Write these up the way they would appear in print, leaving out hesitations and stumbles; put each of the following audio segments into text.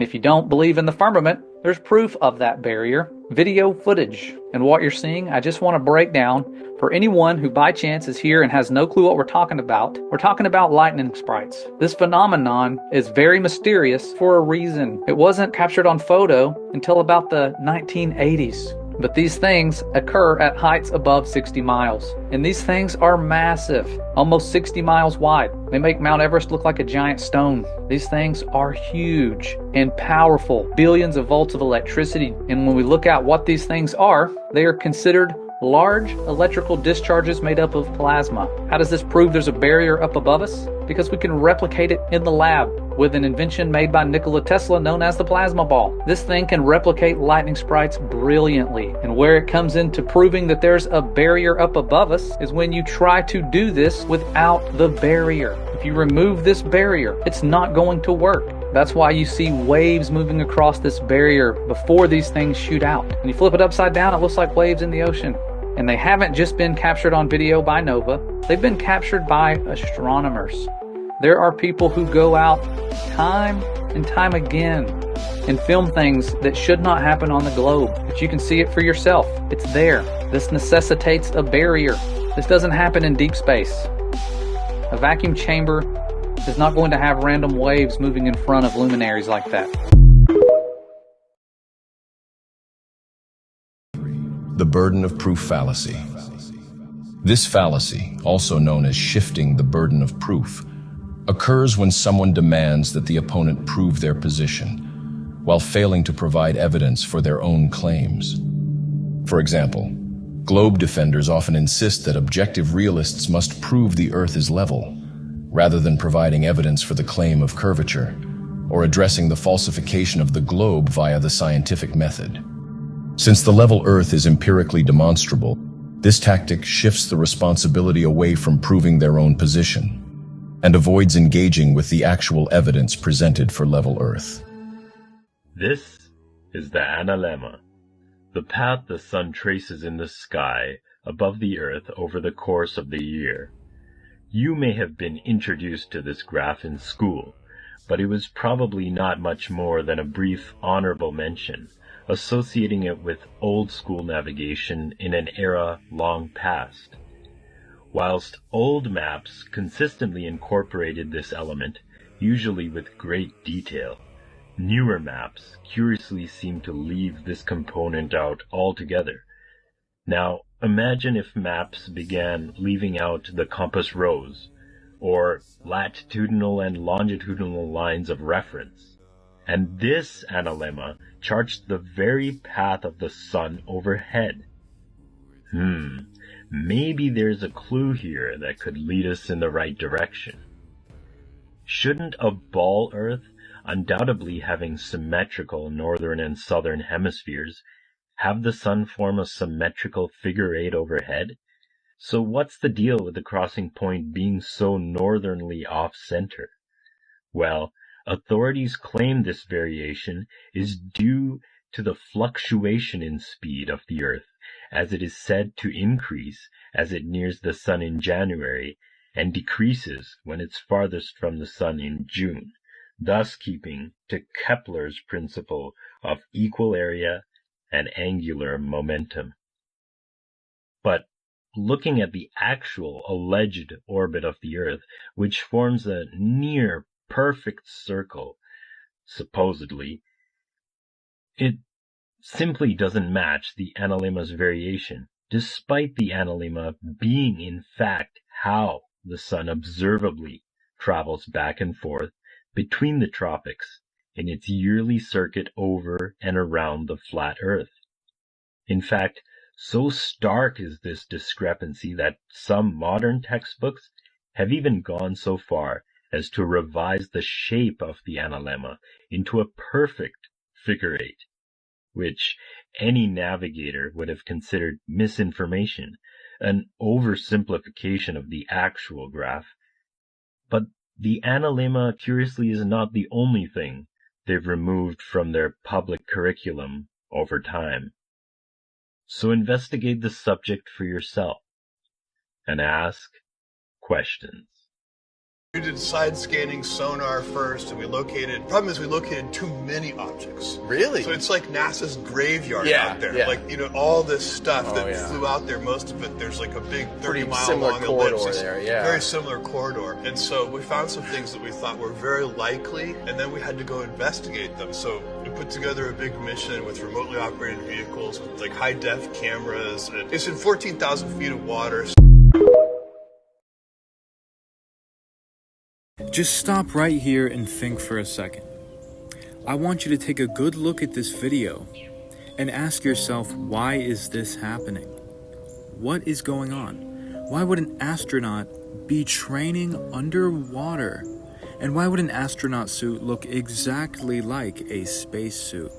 If you don't believe in the firmament, there's proof of that barrier, video footage. And what you're seeing, I just want to break down for anyone who by chance is here and has no clue what we're talking about lightning sprites. This phenomenon is very mysterious for a reason. It wasn't captured on photo until about the 1980s. But these things occur at heights above 60 miles. And these things are massive, almost 60 miles wide. They make Mount Everest look like a giant stone. These things are huge and powerful, billions of volts of electricity. And when we look at what these things are, they are considered large electrical discharges made up of plasma. How does this prove there's a barrier up above us? Because we can replicate it in the lab with an invention made by Nikola Tesla known as the plasma ball. This thing can replicate lightning sprites brilliantly. And where it comes into proving that there's a barrier up above us is when you try to do this without the barrier. If you remove this barrier, it's not going to work. That's why you see waves moving across this barrier before these things shoot out. When you flip it upside down, it looks like waves in the ocean. And they haven't just been captured on video by NOVA, they've been captured by astronomers. There are people who go out time and time again and film things that should not happen on the globe. But you can see it for yourself. It's there. This necessitates a barrier. This doesn't happen in deep space. A vacuum chamber is not going to have random waves moving in front of luminaries like that. The burden of proof fallacy. This fallacy, also known as shifting the burden of proof, occurs when someone demands that the opponent prove their position, while failing to provide evidence for their own claims. For example, globe defenders often insist that objective realists must prove the Earth is level, rather than providing evidence for the claim of curvature, or addressing the falsification of the globe via the scientific method. Since the level Earth is empirically demonstrable, this tactic shifts the responsibility away from proving their own position, and avoids engaging with the actual evidence presented for level Earth. This is the analemma, the path the sun traces in the sky above the Earth over the course of the year. You may have been introduced to this graph in school, but it was probably not much more than a brief honorable mention, associating it with old-school navigation in an era long past. Whilst old maps consistently incorporated this element, usually with great detail, newer maps curiously seem to leave this component out altogether. Now, imagine if maps began leaving out the compass rose, or latitudinal and longitudinal lines of reference. And this analemma charts the very path of the sun overhead. Maybe there's a clue here that could lead us in the right direction. Shouldn't a ball Earth, undoubtedly having symmetrical northern and southern hemispheres, have the sun form a symmetrical figure eight overhead? So what's the deal with the crossing point being so northernly off-center? Well, authorities claim this variation is due to the fluctuation in speed of the Earth, as it is said to increase as it nears the sun in January and decreases when it's farthest from the sun in June, thus keeping to Kepler's principle of equal area and angular momentum. But looking at the actual alleged orbit of the Earth, which forms a near perfect circle, supposedly, it simply doesn't match the analemma's variation, despite the analemma being in fact how the sun observably travels back and forth between the tropics in its yearly circuit over and around the flat Earth. In fact, so stark is this discrepancy that some modern textbooks have even gone so far as to revise the shape of the analemma into a perfect figure eight, which any navigator would have considered misinformation, an oversimplification of the actual graph. But the analemma, curiously, is not the only thing they've removed from their public curriculum over time. So investigate the subject for yourself and ask questions. We did side scanning sonar first, and we located too many objects. Really? So it's like NASA's graveyard Yeah, out there. yeah. Like, you know, all this stuff that yeah. flew out there, most of it, there's like a big 30 Pretty mile similar long corridor ellipse. there, yeah. Very similar corridor. And so we found some things that we thought were very likely, and then we had to go investigate them. So we put together a big mission with remotely operated vehicles, with like high def cameras. And it's in 14,000 feet of water. Just stop right here and think for a second. I want you to take a good look at this video and ask yourself, why is this happening? What is going on? Why would an astronaut be training underwater? And why would an astronaut suit look exactly like a spacesuit?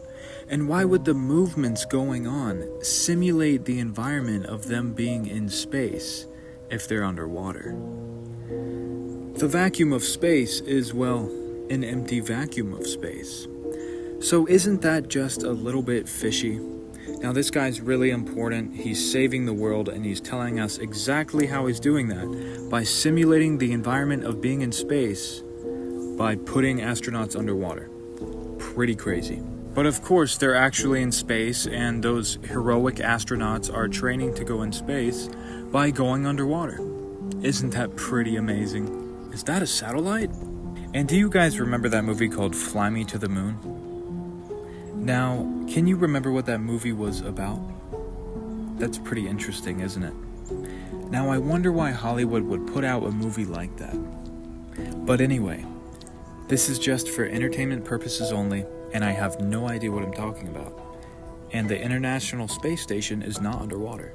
And why would the movements going on simulate the environment of them being in space if they're underwater? The vacuum of space is, well, an empty vacuum of space. So isn't that just a little bit fishy? Now this guy's really important. He's saving the world, and he's telling us exactly how he's doing that by simulating the environment of being in space by putting astronauts underwater. Pretty crazy. But of course, they're actually in space, and those heroic astronauts are training to go in space by going underwater. Isn't that pretty amazing? Is that a satellite? And do you guys remember that movie called Fly Me to the Moon? Now, can you remember what that movie was about? That's pretty interesting, isn't it? Now, I wonder why Hollywood would put out a movie like that. But anyway, this is just for entertainment purposes only, and I have no idea what I'm talking about. And the International Space Station is not underwater.